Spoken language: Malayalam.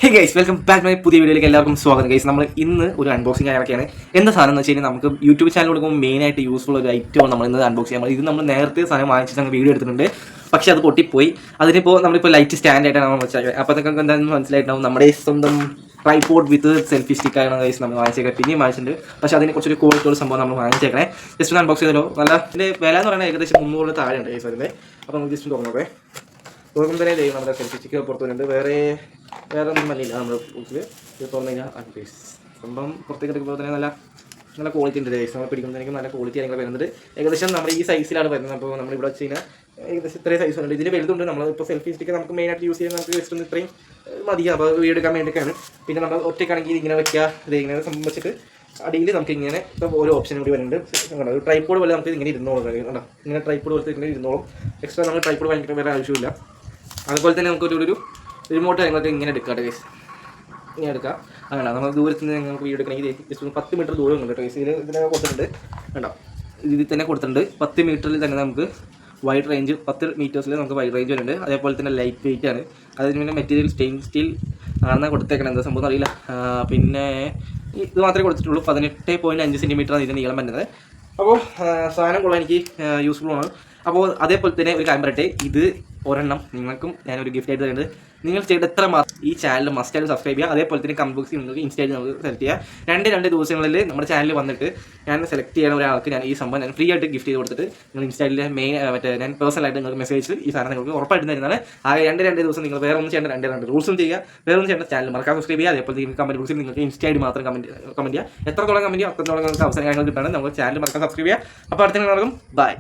Hey guys, welcome back my പുതിയ വീഡിയോയിലേക്ക് എല്ലാവർക്കും സ്വാഗതം. ഗൈസ്, നമ്മൾ ഇന്ന് ഒരു അൺബോക്സിംഗ് കാര്യമൊക്കെയാണ്. എന്താ സാധനം എന്ന് വെച്ച് കഴിഞ്ഞാൽ നമുക്ക് യൂട്യൂബ് ചാനൽ കൊടുക്കുമ്പോൾ മെയിനായിട്ട് യൂസ്ഫുൾ ഒരു ഐറ്റമാണ് നമ്മൾ ഇന്ന് അൺബോക്സ് ചെയ്യാൻ. ഇത് നമ്മൾ നേരത്തെ സാധനം വാങ്ങിച്ചിട്ട് ഞങ്ങൾ വീഡിയോ എടുത്തിട്ടുണ്ട്, പക്ഷേ അത് പൊട്ടിപ്പോയി. അതിനിപ്പോൾ നമ്മളിപ്പോൾ ലൈറ്റ് സ്റ്റാൻഡ് ആയിട്ടാണ് നമ്മൾ വെച്ചാൽ അപ്പോൾ അതൊക്കെ എന്താണെന്ന് മനസ്സിലായിട്ടുണ്ടാവും. നമ്മുടെ സ്വന്തം ട്രൈപോഡ് വിത്ത് സെൽഫി സ്റ്റിക്കാണ് ഗൈസ് നമ്മൾ വാങ്ങിച്ചേക്കാം. പിന്നെയും വാങ്ങിച്ചിട്ടുണ്ട്, പക്ഷേ അതിനെക്കുറിച്ചൊരു ക്വാളിറ്റിയുള്ള സംഭവം നമ്മൾ വാങ്ങിച്ചേക്കണേ. ജസ്റ്റ് ഒന്ന് അൺബോക്സ് ചെയ്തല്ലോ. നല്ല ഇതിൻ്റെ വില എന്ന് പറയുന്നത് ഏകദേശം 300 താഴെയുണ്ട് ഗൈസ് അതിൻ്റെ. അപ്പോൾ നമുക്ക് ജസ്റ്റ് തുറന്നോക്കെ. തുറക്കും തന്നെ ചെയ്യും നമ്മുടെ സെൽഫി സ്റ്റിക്ക് പുറത്തു വരുന്നുണ്ട്. വേറെ ഒന്നും മല്ലില്ല നമ്മുടെ ബുക്കിൽ. ഇത് തുറന്നു കഴിഞ്ഞാൽ അൺബേസ് സംഭവം പുറത്തേക്ക് എടുക്കുമ്പോൾ തന്നെ നല്ല ക്വാളിറ്റി ഉണ്ട് ഗൈസ്. നമ്മൾ പിടിക്കുമ്പോഴത്തേക്കും നല്ല ക്വാളിറ്റി കാര്യങ്ങൾ വരുന്നത്. ഏകദേശം നമ്മൾ ഈ സൈസിലാണ് വരുന്നത്. അപ്പോൾ നമ്മളിവിടെ വെച്ച് കഴിഞ്ഞാൽ ഏകദേശം ഇത്രയും സൈസ് ഉണ്ട്. ഇതിന് വലുതുണ്ട്. നമ്മളിപ്പോൾ സെൽഫി സ്റ്റിക്ക് നമുക്ക് മെയിനായിട്ട് യൂസ് ചെയ്യാൻ നമുക്ക് ജസ്റ്റ് ഒന്ന് ഇത്രയും മതി. അപ്പോൾ വീഡിയോ എടുക്കാൻ വേണ്ടിയിട്ടാണ്. പിന്നെ നമ്മൾ ഒറ്റയ്ക്കാണെങ്കിൽ ഇങ്ങനെ വയ്ക്കുക, ഇത് ഇങ്ങനെ സംഭവിച്ചിട്ട് അടിയിൽ നമുക്ക് ഇങ്ങനെ ഇപ്പോൾ ഓരോ ഓപ്ഷനും കൂടി വരുന്നുണ്ട്. ഒരു ട്രൈപോഡ് പോലെ നമുക്ക് ഇങ്ങനെ ഇരുന്നോളും കേട്ടോ. ഇങ്ങനെ ട്രൈപോഡ് പോലത്തെ ഇങ്ങനെ ഇരുന്നോളും. എക്സ്ട്രാ നമ്മൾ ട്രൈപോഡ് വാങ്ങിക്കാൻ വേറെ ആവശ്യമില്ല. അതുപോലെ തന്നെ നമുക്കൊരു റിമോട്ട് കാര്യങ്ങളൊക്കെ ഇങ്ങനെ എടുക്കാം ഗൈസ്. ഇങ്ങനെ എടുക്കാം. അങ്ങനെ നമ്മൾ ദൂരത്ത് നിന്ന് നമുക്ക് വീഡിയോ എടുക്കണമെങ്കിൽ ജസ്റ്റ് 10 മീറ്റർ ദൂരം ഉണ്ട് കേട്ടോ. ഇതിനെ കൊടുത്തിട്ടുണ്ട് കേട്ടോ. ഇതിൽ തന്നെ കൊടുത്തിട്ടുണ്ട് 10 മീറ്ററിൽ തന്നെ നമുക്ക് വൈഡ് റേഞ്ച് 10 മീറ്റേഴ്സിൽ നമുക്ക് വൈഡ് റേഞ്ച് വരുന്നുണ്ട്. അതേപോലെ തന്നെ ലൈറ്റ് വെയിറ്റ് ആണ്. അതിന് പിന്നെ മെറ്റീരിയൽ സ്റ്റെയിൻലെസ് സ്റ്റീൽ ആണെന്ന് കൊടുത്തേക്കണം. എന്താ സംഭവം അറിയില്ല. പിന്നെ ഇത് മാത്രമേ കൊടുത്തിട്ടുള്ളൂ. 18.5 സെൻറ്റിമീറ്ററാണ് ഇതിൻ്റെ നീളം വരുന്നത്. അപ്പോൾ സാധനം കൊള്ളാൻ എനിക്ക് യൂസ്ഫുൾ ആണ്. അപ്പോൾ അതേപോലെ തന്നെ ഒരു കാര്യം പറയട്ടെ, ഇത് ഒരെണ്ണം നിങ്ങൾക്കും ഞാനൊരു ഗിഫ്റ്റ് ആയിട്ട് തരുന്നത്. നിങ്ങൾ ചെയ്ത് എത്ര ഈ ചാനൽ മസ്റ്റായിട്ട് സബ്സ്ക്രൈബ് ചെയ്യുക. അതേപോലെ തന്നെ കമന്റ് ബോക്സിൽ നിങ്ങൾക്ക് ഇൻസ്റ്റയിൽ നമുക്ക് സെലക്ട് ചെയ്യുക. രണ്ട് ദിവസങ്ങളിൽ നമ്മുടെ ചാനൽ വന്നിട്ട് ഞാൻ സെലക്ട് ചെയ്യുന്ന ഒരാൾക്ക് ഞാൻ ഈ സംഭവം ഞാൻ ഫ്രീ ആയിട്ട് ഗിഫ്റ്റ് ചെയ്ത് കൊടുത്തിട്ട് നിങ്ങൾ ഇൻസ്റ്റയിലെ ഞാൻ പേഴ്സണലായിട്ട് നിങ്ങൾക്ക് മെസ്സേജ് ഈ സാധനം നിങ്ങൾക്ക് ഉറപ്പായിട്ട് തരുന്നതാണ്. ആ രണ്ട് ദിവസം നിങ്ങൾ വേറെ ഒന്നും ചെയ്യേണ്ട, രണ്ട് റൂൾസും ചെയ്യുക. വേറെ ഒന്നും ചെയ്യേണ്ട, ചാനൽ മറക്കാൻ സബ്സ്ക്രൈബ് ചെയ്യുക. അതേപോലെ നിങ്ങൾക്ക് കമന്റ് ബോക്സിൽ നിങ്ങൾക്ക് ഇൻസ്റ്റയിൽ മാത്രം കമന്റ് ചെയ്യുക. എത്രത്തോളം കമന്റ് ചെയ്യുക അത്രത്തോളം നിങ്ങൾക്ക് അവസരം കാര്യങ്ങൾ കിട്ടാണ്. നമുക്ക് ചാനൽ മറക്കാൻ സബ്സ്ക്രൈബ് ചെയ്യുക. അപ്പോൾ അടുത്ത നടക്കും. ബൈ.